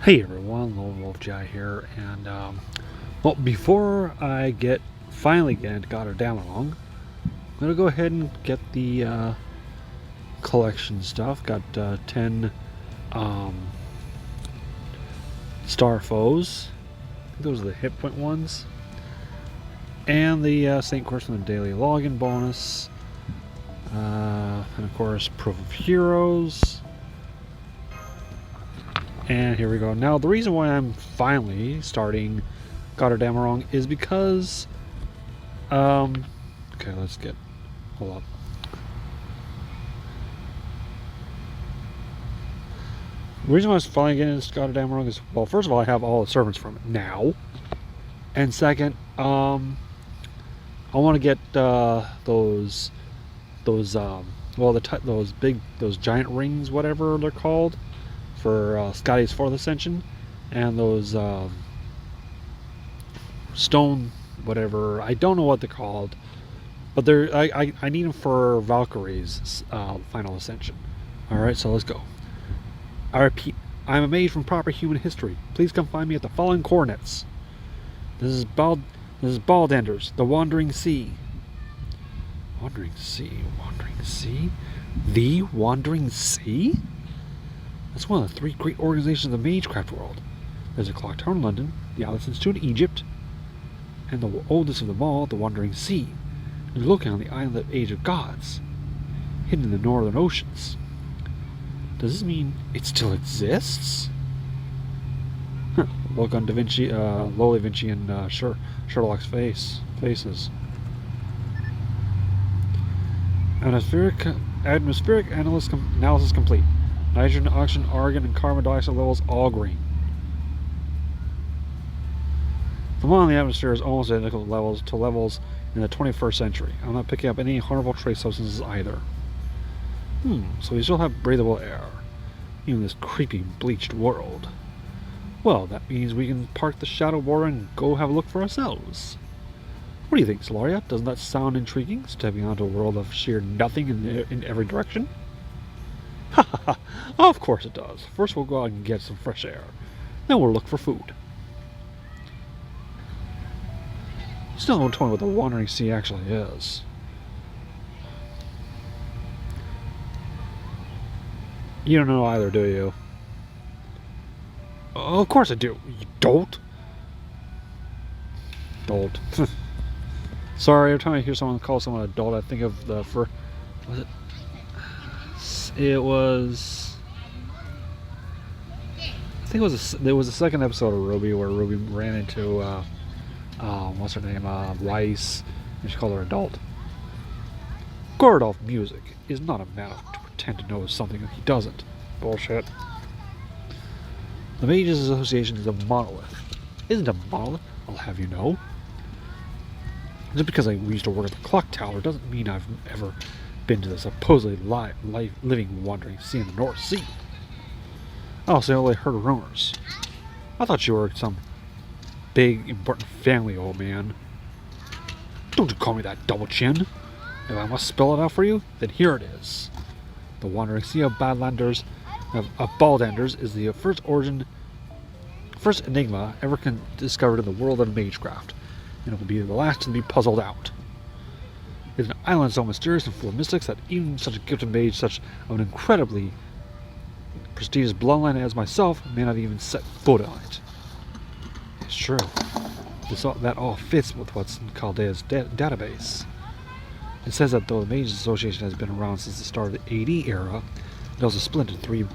Hey everyone, Lone Wolf Jai here, and well, before I finally get into Gotterdammerung, I'm gonna go ahead and get the collection stuff. Got 10 star foes. I think those are the hit point ones, and the Saint Course from the daily login bonus, and of course proof of heroes. And here we go. Now, the reason why I'm finally starting Gotterdammerung is because, okay, hold up. The reason why I was finally getting into Gotterdammerung is, well, first of all, I have all the servants from it now. And second, I want to get those giant rings, whatever they're called, for Skadi's 4th Ascension, and those stone whatever, I don't know what they're called, but I need them for Valkyrie's final ascension. Alright, so let's go. I repeat, I'm a mage from proper human history. Please come find me at the following coordinates. This is Baldenders, the Wandering Sea. Wandering Sea? The Wandering Sea? That's one of the 3 great organizations of the Magecraft world. There's a clock tower in London, the Atlas Institute in Egypt, and the oldest of them all, the Wandering Sea, is located on the island of Age of Gods, hidden in the northern oceans. Does this mean it still exists? Huh. Look on Da Vinci, Lola Vinci, and Sherlock's faces. Atmospheric analysis complete. Nitrogen, oxygen, argon, and carbon dioxide levels all green. The amount in the atmosphere is almost identical to levels in the 21st century. I'm not picking up any harmful trace substances either. So we still have breathable air, even in this creepy, bleached world. Well, that means we can park the shadow border and go have a look for ourselves. What do you think, Solaria? Doesn't that sound intriguing? Stepping onto a world of sheer nothing in every direction? Ha ha ha! Of course it does. First we'll go out and get some fresh air. Then we'll look for food. Still don't tell me what the Wandering Sea actually is. You don't know either, do you? Oh, of course I do. You don't? Dolt. Sorry, every time I hear someone call someone a dolt, I think of the was it? It was. I think there was a second episode of Ruby where Ruby ran into what's her name, Rice, and she called her adult. Goredalf music is not a man to pretend to know something that he doesn't. Bullshit. The Mages Association is a monolith. Isn't a monolith, I'll have you know. Just because I used to work at the clock tower doesn't mean I've ever been to the supposedly living Wandering Sea in the North Sea. I also only heard rumors. I thought you were some big, important family, old man. Don't you call me that, double chin. If I must spell it out for you, then here it is. The Wandering Sea of Badlanders, of Baldenders, is the first enigma ever discovered in the world of Magecraft, and it will be the last to be puzzled out. It's an island so mysterious and full of mystics that even such a gifted mage, such of an incredibly prestigious bloodline as myself, may not even set foot on it. It's true. That all fits with what's in Chaldea's database. It says that though the Mages Association has been around since the start of the AD era, it also split into 3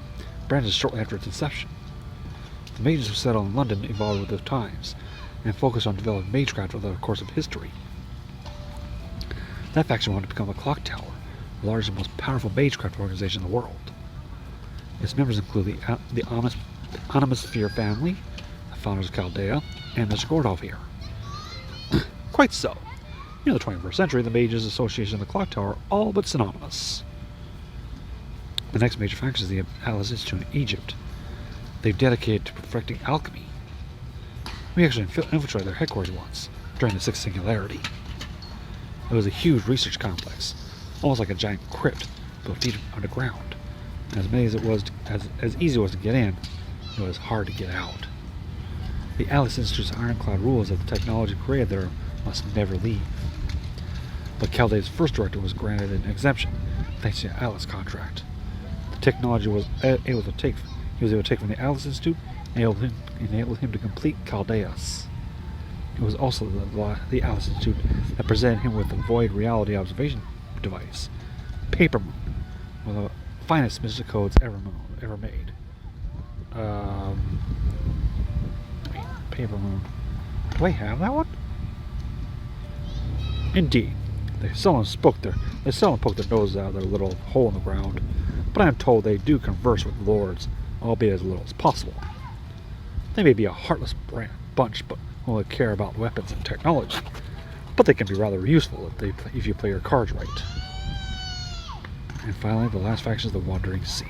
branches shortly after its inception. The mages who settled in London evolved with the times, and focused on developing Magecraft over the course of history. That faction wanted to become a clock tower, the largest and most powerful Magecraft organization in the world. Its members include the Anomosphere family, the founders of Chaldea, and Mr. Goredalf here. Quite so. In the 21st century, the Mages Association and the Clock Tower are all but synonymous. The next major faction is the Atlas Institute in Egypt. They've dedicated to perfecting alchemy. We actually infiltrated their headquarters once, during the 6th Singularity. It was a huge research complex, almost like a giant crypt, built deep underground. And as easy it was to get in, it was hard to get out. The Atlas Institute's ironclad rule is that the technology created there must never leave. But Chaldea's first director was granted an exemption, thanks to the Atlas contract. The technology he was able to take from the Atlas Institute enabled him to complete Chaldeus. It was also the Atlas Institute that presented him with the Void Reality Observation device, Paper Moon, one of the finest mystic codes ever made. Paper Moon. Do I have that one? Indeed. They seldom poke their noses out of their little hole in the ground, but I am told they do converse with lords, albeit as little as possible. They may be a heartless bunch, but only care about weapons and technology, but they can be rather useful if you play your cards right. And finally, the last faction is the Wandering Sea,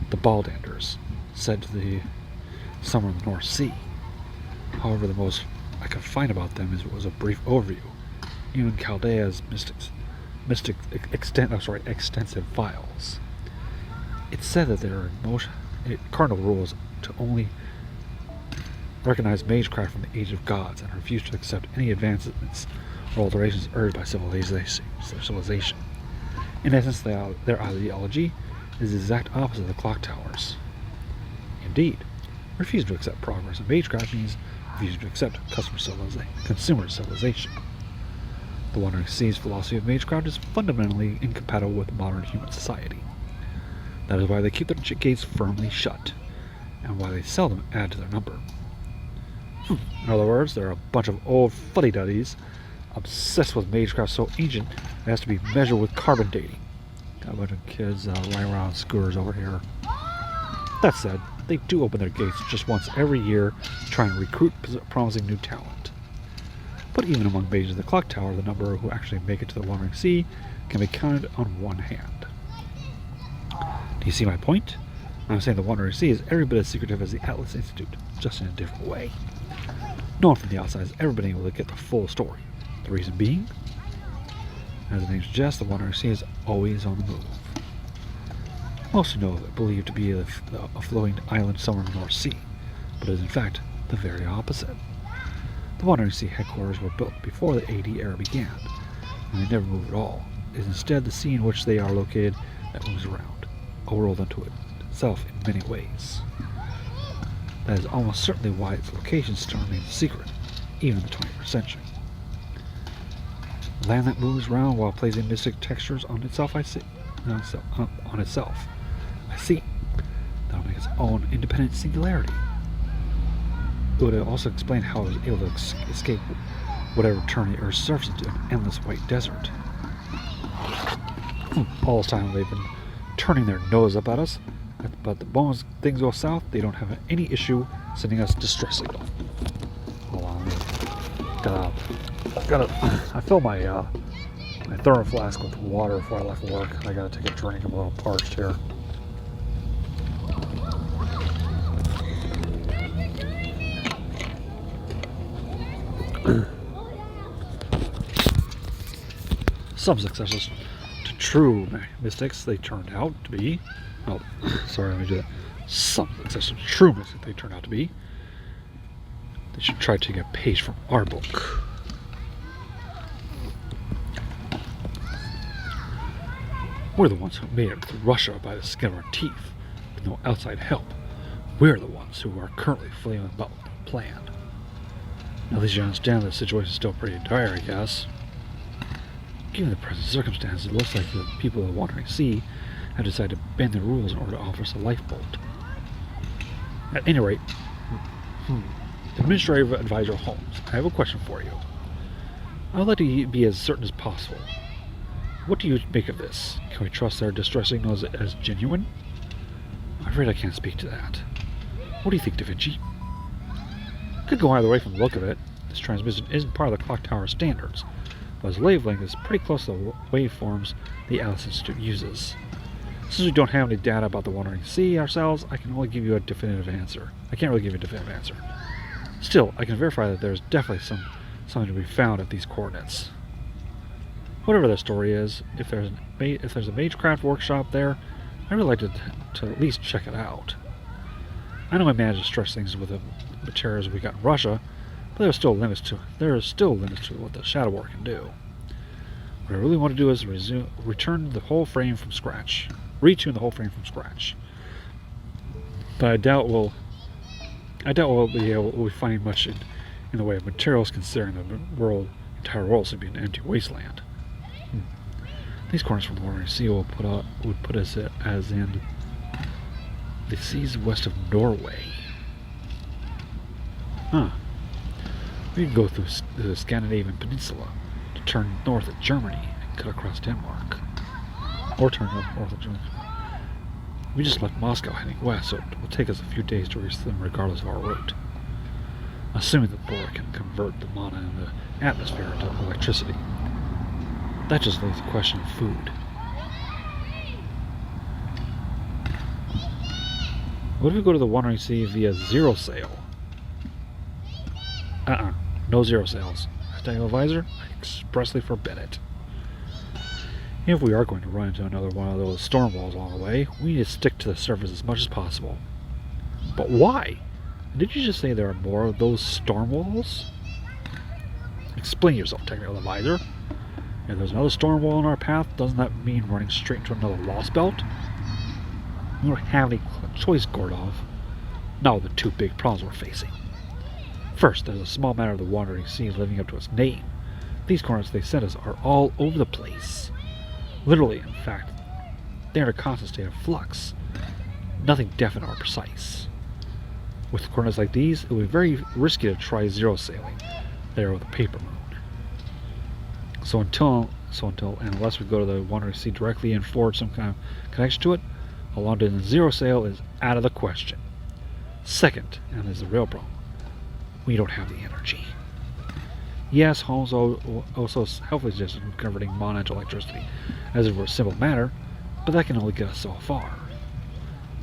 the Baldanders, said to be somewhere in the North Sea. However, the most I could find about them was a brief overview. Even Chaldea's extensive files. It said that there are cardinal rules to only recognize magecraft from the Age of Gods and refuse to accept any advancements or alterations urged by civilization. In essence, their ideology is the exact opposite of the clock towers. Indeed, refusing to accept progress in magecraft means refusing to accept consumer civilization. The Wandering Sea's philosophy of magecraft is fundamentally incompatible with modern human society. That is why they keep their gates firmly shut, and why they seldom add to their number. In other words, they're a bunch of old fuddy-duddies obsessed with magecraft so ancient it has to be measured with carbon dating. Got a bunch of kids running around scooters over here. That said, they do open their gates just once every year to try and recruit promising new talent. But even among mages of the clock tower, the number who actually make it to the Wandering Sea can be counted on one hand. Do you see my point? I'm saying the Wandering Sea is every bit as secretive as the Atlas Institute, just in a different way. No one from the outside has ever been able to get the full story. The reason being, as the name suggests, the Wandering Sea is always on the move. Most know it believed to be a floating island somewhere in the North Sea, but it is in fact the very opposite. The Wandering Sea headquarters were built before the AD era began, and they never move at all. It is instead the sea in which they are located that moves around, a world unto itself in many ways. That is almost certainly why its location still remains a secret, even in the 21st century. Land that moves around while placing mystic textures on itself, I see. That'll make its own independent singularity. It would also explain how it was able to escape whatever turned the Earth's surface into an endless white desert. All this time they've been turning their nose up at us, but the moment things go south, they don't have any issue sending us distress signal. Hold on, I fill my thermal flask with water before I left work. I gotta take a drink. I'm a little parched here. Some successors to true mystics they turned out to be. Oh, sorry, let me do that. Some successors to true mystics they turned out to be. They should try taking a page from our book. We're the ones who made it through Russia by the skin of our teeth, with no outside help. We're the ones who are currently flailing about with the plan. At least you understand the situation is still pretty dire, I guess. Given the present circumstances, it looks like the people of the Wandering Sea have decided to bend the rules in order to offer us a lifeboat. At any rate, Administrative Advisor Holmes, I have a question for you. I would like to be as certain as possible. What do you make of this? Can we trust their distress signals as genuine? I'm afraid I can't speak to that. What do you think, Da Vinci? Could go either way from the look of it. This transmission isn't part of the clock tower standards, but its wavelength is pretty close to the waveforms the Atlas Institute uses. Since we don't have any data about the Wandering Sea ourselves, I can only give you a definitive answer. I can't really give you a definitive answer. Still, I can verify that there's definitely something to be found at these coordinates. Whatever the story is, if there's a magecraft workshop there, I'd really like to at least check it out. I know I managed to stretch things with the materials we got in Russia, but there are still limits to what the Shadow War can do. What I really want to do is retune the whole frame from scratch. But I doubt we'll be able to find much in the way of materials, considering the entire world to be an empty wasteland. These corners from the Wandering Sea would put us as in the seas west of Norway. Huh. We could go through the Scandinavian peninsula to turn north at Germany and cut across Denmark. Or turn north at Germany. We just left Moscow heading west, so it will take us a few days to reach them regardless of our route. Assuming the Bor can convert the mana in the atmosphere to electricity. That just leaves the question of food. What if we go to the Wandering Sea via zero sail? No zero sails. Tactical advisor, I expressly forbid it. If we are going to run into another one of those storm walls along the way, we need to stick to the surface as much as possible. But why? Did you just say there are more of those storm walls? Explain yourself, technical advisor. If there's another storm wall in our path, doesn't that mean running straight into another lost belt? We don't have any choice, Goredalf. Not with the two big problems we're facing. First, there's a small matter of the Wandering Sea living up to its name. These corners they sent us are all over the place. Literally, in fact, they are in a constant state of flux. Nothing definite or precise. With corners like these, it would be very risky to try zero sailing there with a paper moon. So until and unless we go to the Wandering Sea directly and forge some kind of connection to it, a long distance zero sail is out of the question. Second, and this is the real problem, we don't have the energy. Yes, Holmes also helpfully suggested converting mana into electricity, as if it were a simple matter, but that can only get us so far.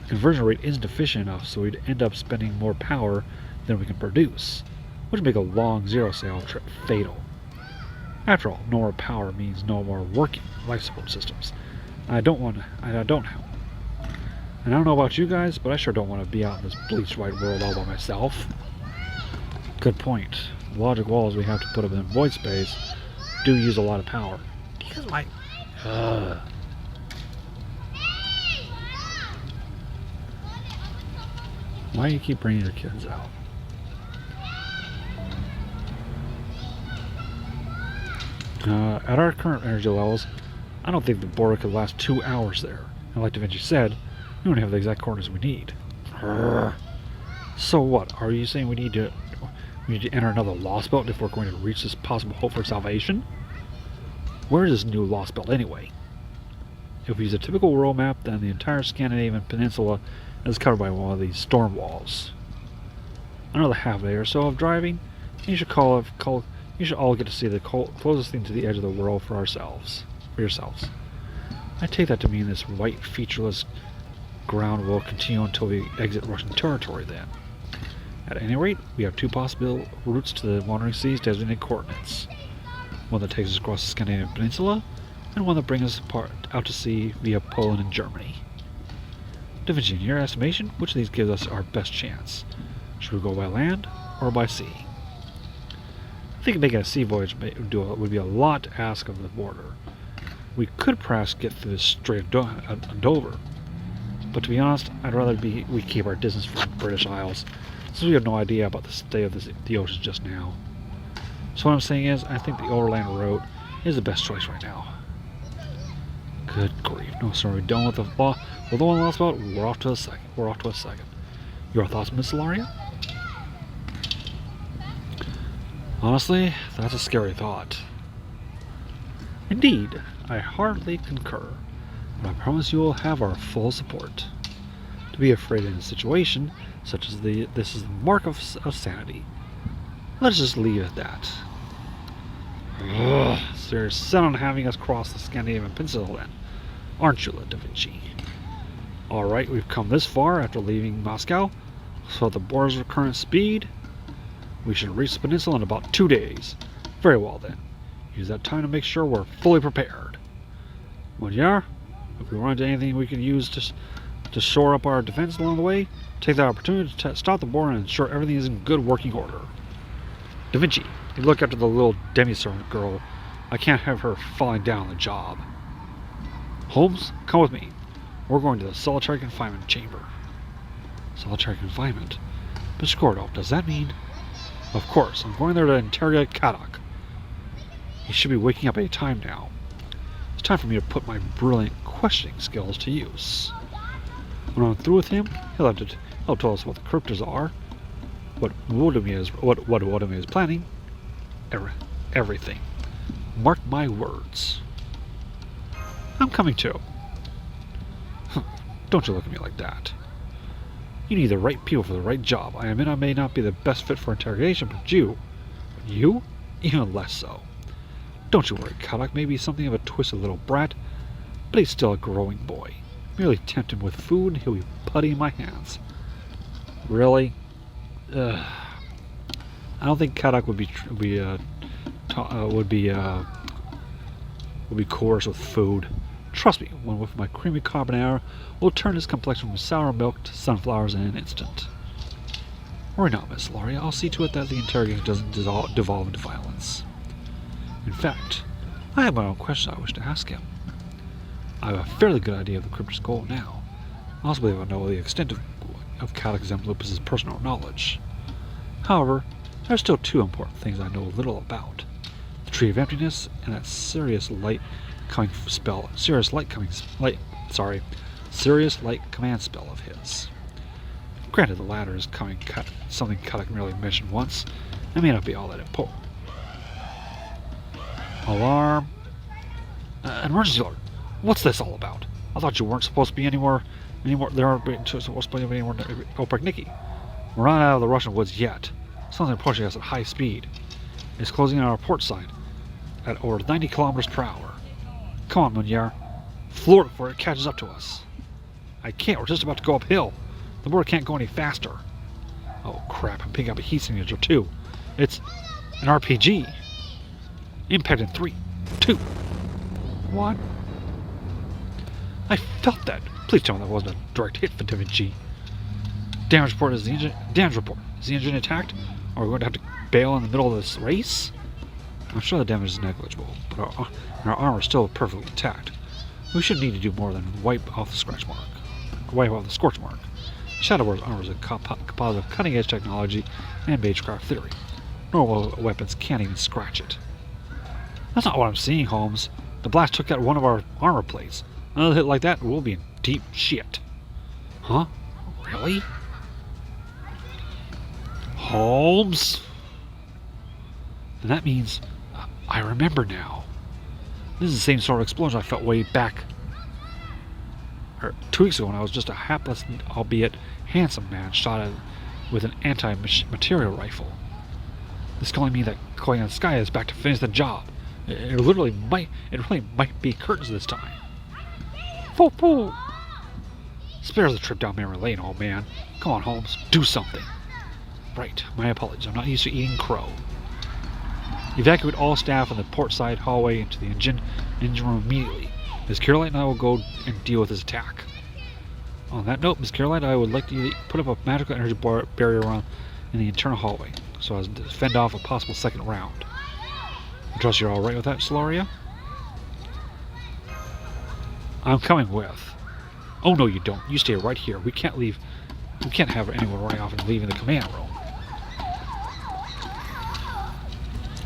The conversion rate isn't efficient enough, so we'd end up spending more power than we can produce, which would make a long zero sail trip fatal. After all, no more power means no more working life support systems. I don't know about you guys, but I sure don't want to be out in this bleached white world all by myself. Good point. The logic walls we have to put up in void space do use a lot of power. Because my... Why do you keep bringing your kids out? At our current energy levels, I don't think the border could last 2 hours there. And like Da Vinci said, we don't have the exact coordinates we need. So what? Are you saying we need to enter another lost belt if we're going to reach this possible hope for salvation? Where is this new lost belt anyway? If we use a typical world map, then the entire Scandinavian peninsula is covered by one of these storm walls. Another half day or so of driving, you should all get to see the closest thing to the edge of the world for yourselves. I take that to mean this white, featureless ground will continue until we exit Russian territory then. At any rate, we have two possible routes to the Wandering Sea's designated coordinates. One that takes us across the Scandinavian peninsula, and one that brings us out to sea via Poland and Germany. Da Vinci, in your estimation, which of these gives us our best chance? Should we go by land or by sea? I think making a sea voyage would be a lot to ask of the border. We could perhaps get through the Strait of Dover, but to be honest, I'd rather we keep our distance from the British Isles, since we have no idea about the state of the ocean just now. So what I'm saying is, I think the overland route is the best choice right now. Good grief! No sooner are we done with the one lost boat, we're off to a second. Your thoughts, Miss Ilaria? Honestly, that's a scary thought. Indeed, I heartily concur, but I promise you will have our full support. To be afraid in a situation such as this is the mark of sanity. Let's just leave it at that. Ugh, so you're set on having us cross the Scandinavian peninsula then, aren't you, Da Vinci? Alright, we've come this far after leaving Moscow, so at the border's current speed, we should reach the peninsula in about 2 days. Very well then. Use that time to make sure we're fully prepared. Well, yeah, if we run into anything we can use to to shore up our defense along the way. Take that opportunity to stop the war and ensure everything is in good working order. Da Vinci, you look after the little demi-servant girl. I can't have her falling down on the job. Holmes, come with me. We're going to the solitary confinement chamber. Solitary confinement? Mr. Goredalf, does that mean? Of course, I'm going there to interrogate Kadok. He should be waking up any time now. It's time for me to put my brilliant questioning skills to use. When I'm through with him, he'll tell us what the cryptos are, what Wodome is planning, everything. Mark my words. I'm coming too. Don't you look at me like that. You need the right people for the right job. I admit I may not be the best fit for interrogation, but you, even less so. Don't you worry, Kadok may be something of a twisted little brat, but he's still a growing boy. Merely tempt him with food, and he'll be putty in my hands. Really? I don't think Kadok would be coerced with food. Trust me, when with my creamy carbonara, we'll turn his complexion from sour milk to sunflowers in an instant. Worry not, Miss Laurie. I'll see to it that the interrogation doesn't devolve into violence. In fact, I have my own question I wish to ask him. I have a fairly good idea of the crypt's goal now. I also believe I know the extent of Kadok's and Lupus's personal knowledge. However, there are still two important things I know little about. The Tree of Emptiness and that serious light command spell of his. Granted, the latter is something Kadok merely mentioned once, and may not be all that important. Alarm. Emergency alert. What's this all about? I thought you weren't supposed to be anymore. There aren't supposed to be anymore. Nikki. We're not out of the Russian woods yet. Something approaching us at high speed. It's closing in on our port side at over 90 kilometers per hour. Come on, Munyar. Floor it before it catches up to us. I can't. We're just about to go uphill. The board can't go any faster. Oh crap! I'm picking up a heat signature too. It's an RPG. Impact in 3, 2, 1. I felt that. Please tell me that wasn't a direct hit for Da Vinci. Damage report is the engine. Damage report. Is the engine attacked? Or are we going to have to bail in the middle of this race? I'm sure the damage is negligible, but our armor is still perfectly intact. We shouldn't need to do more than wipe off the scorch mark. Shadowware's armor is a composite of cutting-edge technology and magecraft theory. Normal weapons can't even scratch it. That's not what I'm seeing, Holmes. The blast took out one of our armor plates. Another hit like that, we'll be in deep shit. Huh? Really? Holmes? And that means I remember now. This is the same sort of explosion I felt way back 2 weeks ago when I was just a hapless, albeit handsome man shot at with an anti-material rifle. This can only mean that Koi and Sky is back to finish the job. It really might be curtains this time. Foo! Spare the trip down memory lane, old man. Come on, Holmes, do something. Right, my apologies. I'm not used to eating crow. Evacuate all staff in the port side hallway into the engine room immediately. Miss Caroline and I will go and deal with this attack. On that note, Miss Caroline, I would like to put up a magical energy barrier around in the internal hallway, so as to fend off a possible second round. I trust you're alright with that, Solaria? I'm coming with. Oh no, you don't. You stay right here. We can't leave. We can't have anyone running off and leaving the command room.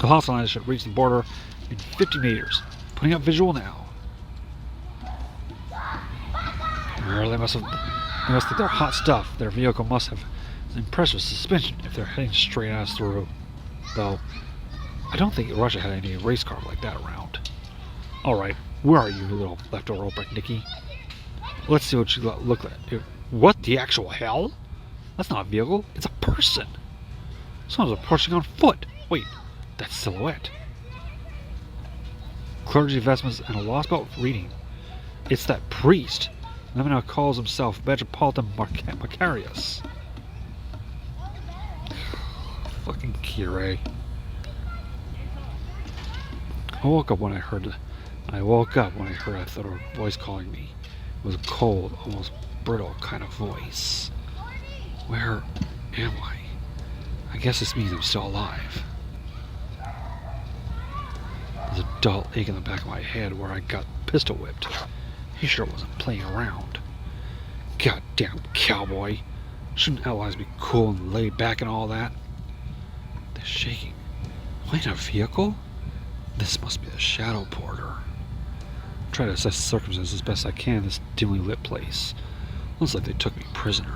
The hostile lines should reach the border in 50 meters. Putting up visual now. They must think they're hot stuff. Their vehicle must have an impressive suspension if they're heading straight at us through. Though, I don't think Russia had any race car like that around. Alright, where are you, little leftover Oprek Nikki? Let's see what you look like. What the actual hell? That's not a vehicle, it's a person. Someone's approaching on foot. Wait, that's silhouette. Clergy vestments and a lost belt reading. It's that priest. The man now calls himself Metropolitan Macarius. Fucking Kire. I woke up when I thought her voice calling me. It was cold, almost brittle kind of voice. Where am I? I guess this means I'm still alive. There's a dull ache in the back of my head where I got pistol whipped. He sure wasn't playing around. Goddamn cowboy. Shouldn't allies be cool and laid back and all that? They're shaking. Am I in a vehicle? This must be the Shadow Porter. Try to assess the circumstances as best I can in this dimly lit place. Looks like they took me prisoner.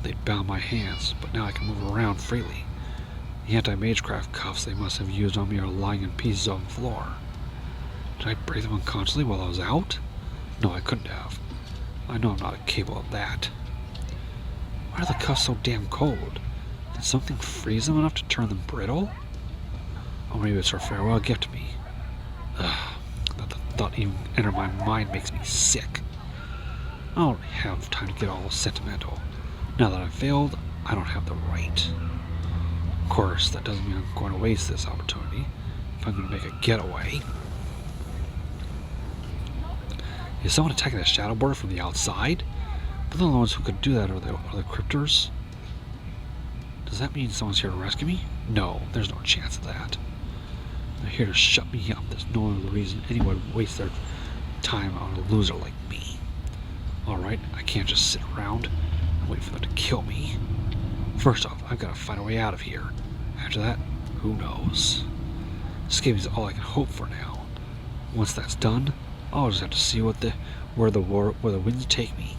They bound my hands, but now I can move around freely. The anti-magecraft cuffs they must have used on me are lying in pieces on the floor. Did I break them unconsciously while I was out? No, I couldn't have. I know I'm not capable of that. Why are the cuffs so damn cold? Did something freeze them enough to turn them brittle? Oh, maybe it's her farewell gift to me. Ugh, that the thought even entered my mind makes me sick. I don't have time to get all sentimental. Now that I've failed, I don't have the right. Of course, that doesn't mean I'm going to waste this opportunity. If I'm going to make a getaway. Is someone attacking the Shadow Border from the outside? But the only ones who could do that are the cryptors. Does that mean someone's here to rescue me? No, there's no chance of that. They're here to shut me up. There's no other reason anyone would waste their time on a loser like me. Alright, I can't just sit around and wait for them to kill me. First off, I've got to find a way out of here. After that, who knows? Escaping is all I can hope for now. Once that's done, I'll just have to see where the winds take me.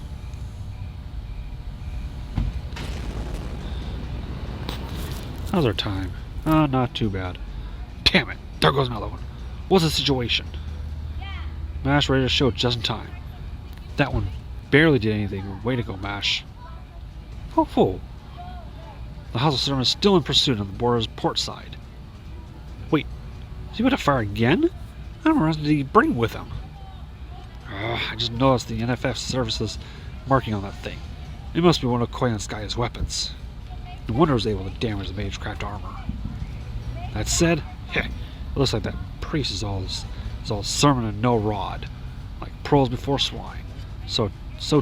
How's our time? Not too bad. Damn it! There goes another one. What's the situation? Mash ready to show just in time. That one barely did anything. Way to go, Mash. Oh, fool. The hostile settlement is still in pursuit on the border's port side. Wait, is he about to fire again? How many rounds did he bring with him? I just noticed the NFF services marking on that thing. It must be one of Koyan Sky's weapons. No wonder it was able to damage the magecraft armor. That said, it looks like that priest is all sermon and no rod, like pearls before swine. So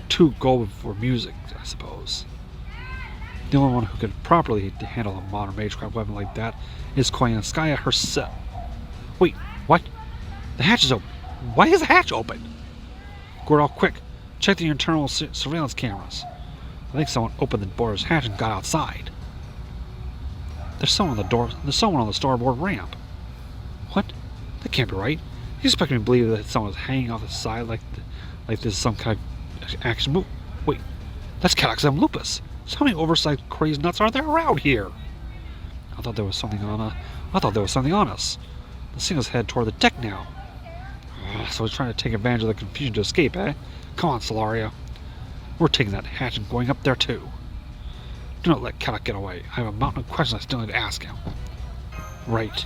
too gold before music, I suppose. The only one who could properly handle a modern magecraft weapon like that is Koyan Sky herself. Wait, what? The hatch is open. Why is the hatch open? Goredalf, quick! Check the internal surveillance cameras. I think someone opened the border's hatch and got outside. There's someone on the door. There's someone on the starboard ramp. What? That can't be right. You expect me to believe that someone's hanging off the side like this is some kind of action move? Wait, that's Cataxem Lupus. So how many oversized crazy nuts are there around here? I thought there was something on us. The single's head toward the deck now. So he's trying to take advantage of the confusion to escape, eh? Come on, Solaria. We're taking that hatch and going up there too. Do not let Katak get away. I have a mountain of questions I still need to ask him. Right.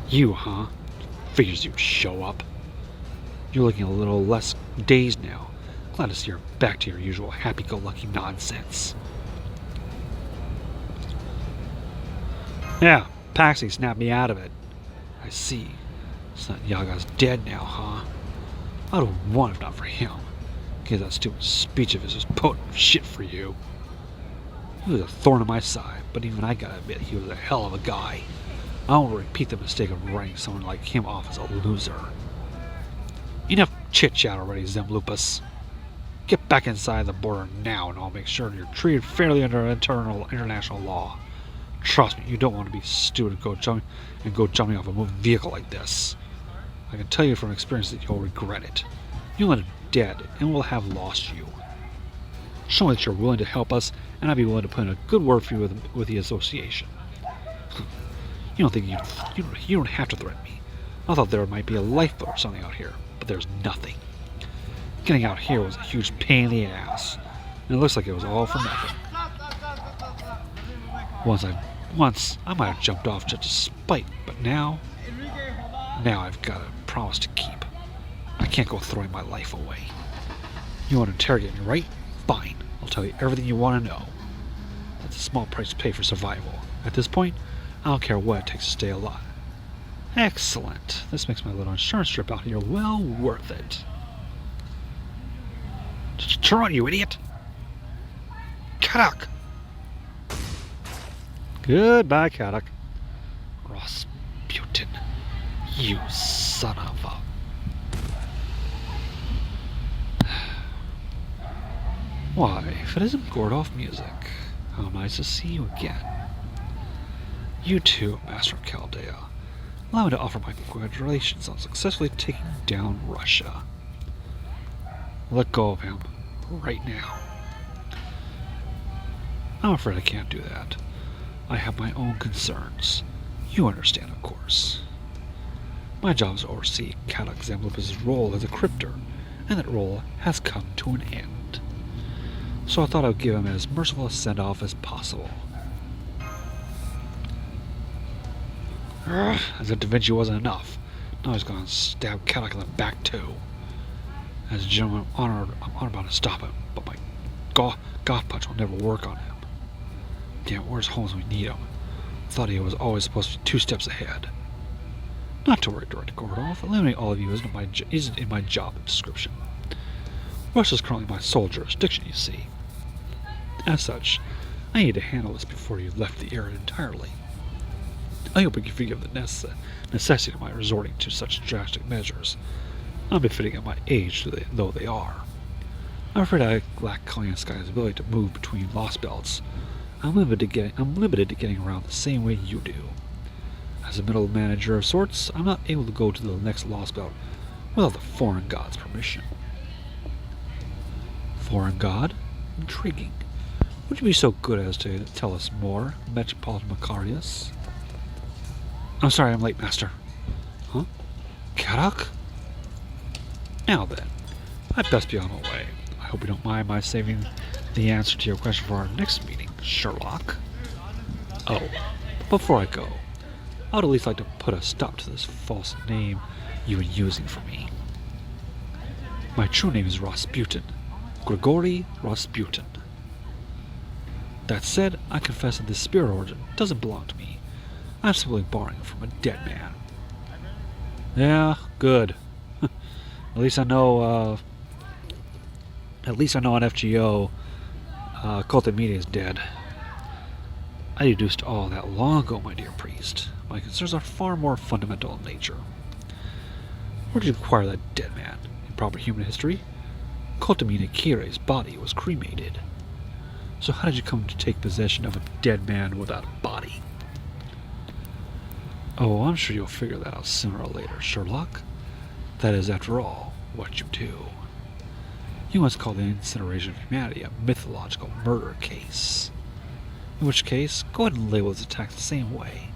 You, huh? Figures you'd show up. You're looking a little less dazed now. Glad to see you're back to your usual happy-go-lucky nonsense. Yeah, Paxi snapped me out of it. I see. So that Yaga's dead now, huh? I'd have won if not for him. Because that stupid speech of his was potent shit for you. He was a thorn in my side, but even I gotta admit he was a hell of a guy. I won't repeat the mistake of writing someone like him off as a loser. Enough chit-chat already, Zemlupus. Get back inside the border now, and I'll make sure you're treated fairly under international law. Trust me, you don't want to be stupid and go jumping off a moving vehicle like this. I can tell you from experience that you'll regret it. You'll end up dead, and we'll have lost you. Show me that you're willing to help us, and I'd be willing to put in a good word for you with the association. You don't think you don't have to threaten me. I thought there might be a lifeboat or something out here, but there's nothing. Getting out here was a huge pain in the ass, and it looks like it was all for nothing. Once I might have jumped off just to spite, but now I've got a promise to keep. I can't go throwing my life away. You want to interrogate me, right? Fine. I'll tell you everything you want to know. That's a small price to pay for survival. At this point, I don't care what it takes to stay alive. Excellent. This makes my little insurance trip out here well worth it. Turn on, you idiot! Kadok! Goodbye, Kadok. Rasputin, you son of a... Why, if it isn't Goredalf music, how nice to see you again. You too, Master of Chaldea. Allow me to offer my congratulations on successfully taking down Russia. Let go of him, right now. I'm afraid I can't do that. I have my own concerns. You understand, of course. My job is to oversee Kadok Zamlupus' role as a cryptor, and that role has come to an end. So I thought I would give him as merciful a send-off as possible. As if Da Vinci wasn't enough, now he's going to stab Kadok in the back too. As a gentleman, I'm honored about to stop him, but my goth punch will never work on him. Damn, where's Holmes when we need him? Thought he was always supposed to be 2 steps ahead. Not to worry, Director Goredalf. Eliminating all of you isn't in my job description. Russia's currently my sole jurisdiction, you see. As such, I need to handle this before you left the area entirely. I hope you can forgive the necessity of my resorting to such drastic measures, unbefitting at my age though they are. I'm afraid I lack Clan Sky's ability to move between lost belts. I'm limited to getting around the same way you do. As a middle manager of sorts, I'm not able to go to the next lost belt without the foreign god's permission. Foreign god? Intriguing. Would you be so good as to tell us more, Metropolitan Macarius? I'm sorry I'm late, Master. Huh? Kadok? Now then, I'd best be on my way. I hope you don't mind my saving the answer to your question for our next meeting, Sherlock. Oh, before I go, I would at least like to put a stop to this false name you've been using for me. My true name is Rasputin. Grigory Rasputin. That said, I confess that this spirit origin doesn't belong to me. I'm simply borrowing it from a dead man. Yeah, good. At least I know on FGO, Cultic Media is dead. I deduced all that long ago, my dear priest. My concerns are far more fundamental in nature. Where did you acquire that dead man? In proper human history, Cultamina Kire's body was cremated. So how did you come to take possession of a dead man without a body? Oh, I'm sure you'll figure that out sooner or later, Sherlock. That is, after all, what you do. You must call the incineration of humanity a mythological murder case. In which case, go ahead and label this attack the same way.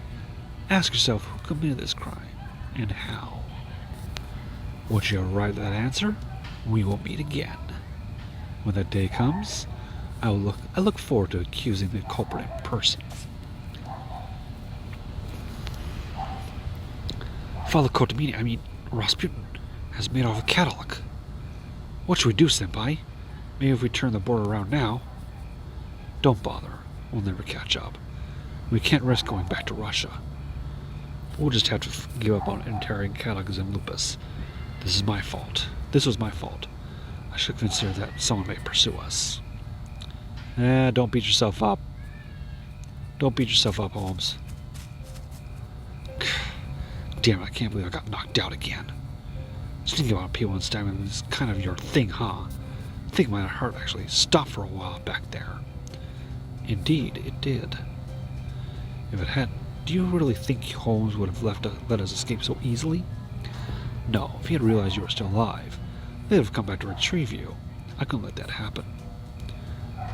Ask yourself who committed this crime, and how. Once you arrive at that answer, we will meet again. When that day comes, I look forward to accusing the culprit in person. Father Kotamini, Rasputin, has made off with Kadok. What should we do, Senpai? Maybe if we turn the board around now. Don't bother. We'll never catch up. We can't risk going back to Russia. We'll just have to give up on interrogating Kadok and Lupus. This was my fault. I should consider that someone may pursue us. Don't beat yourself up. Don't beat yourself up, Holmes. Damn it, I can't believe I got knocked out again. Thinking about people and stabbing is kind of your thing, huh? I think my heart actually stopped for a while back there. Indeed, it did. If it hadn't, do you really think Holmes would have let us escape so easily? No, if he had realized you were still alive, they'd have come back to retrieve you. I couldn't let that happen.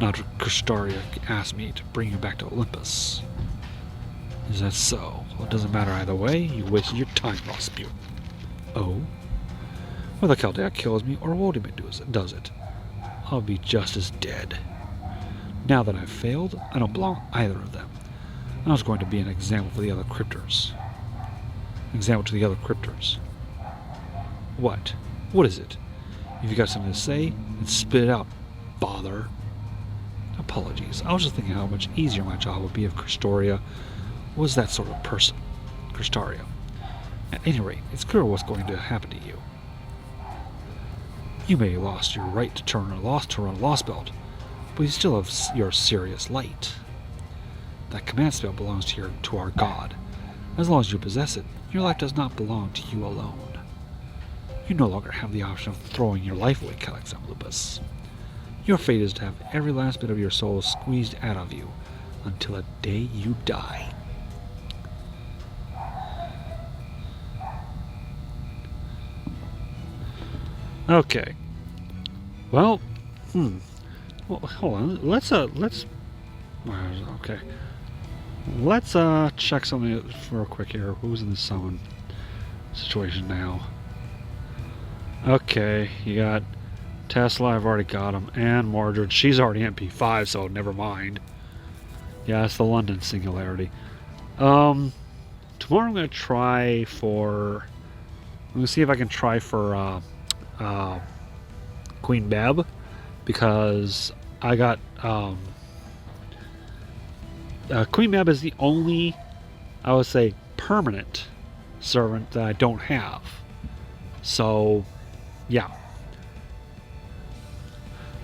Not after Castaria asked me to bring you back to Olympus. Is that so? Well, it doesn't matter either way. You wasted your time, Rasputin. Oh? Whether Chaldea kills me or Waldemar does it, I'll be just as dead. Now that I've failed, I don't belong to either of them. I was going to be an example for the other cryptors. Example to the other cryptors. What? What is it? If you got something to say, then spit it out, bother. Apologies. I was just thinking how much easier my job would be if Castoria was that sort of person, Cristario. At any rate, it's clear what's going to happen to you. You may have lost your right to run a lost belt, but you still have your serious light. That command spell belongs to our god. As long as you possess it, your life does not belong to you alone. You no longer have the option of throwing your life away, Calyx Lupus. Your fate is to have every last bit of your soul squeezed out of you until the day you die. Okay. Well, well, hold on. Let's okay. Let's check something real quick here. Who's in the summon situation now? Okay, you got Tesla, I've already got him, and Mordred. She's already MP5, so never mind. Yeah, it's the London singularity. Tomorrow I'm gonna try for. I'm gonna see if I can try for Queen Bab, because I got Queen Bab is the only, I would say, permanent servant that I don't have. So, yeah.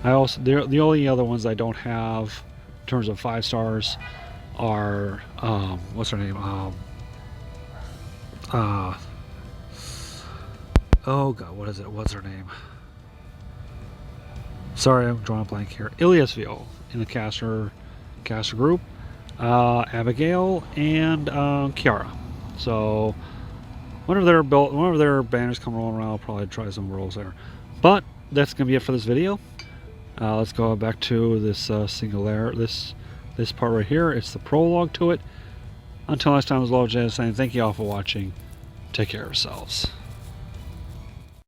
I also the only other ones I don't have in terms of 5 stars are what's her name? Oh god, what is it? What's her name? Sorry, I'm drawing a blank here. Iliasville in the caster group. Abigail and Kiara. So whenever their banners come rolling around, I'll probably try some rolls there. But that's gonna be it for this video. Let's go back to this this part right here. It's the prologue to it. Until next time, as Lord Jay saying, thank you all for watching. Take care of yourselves.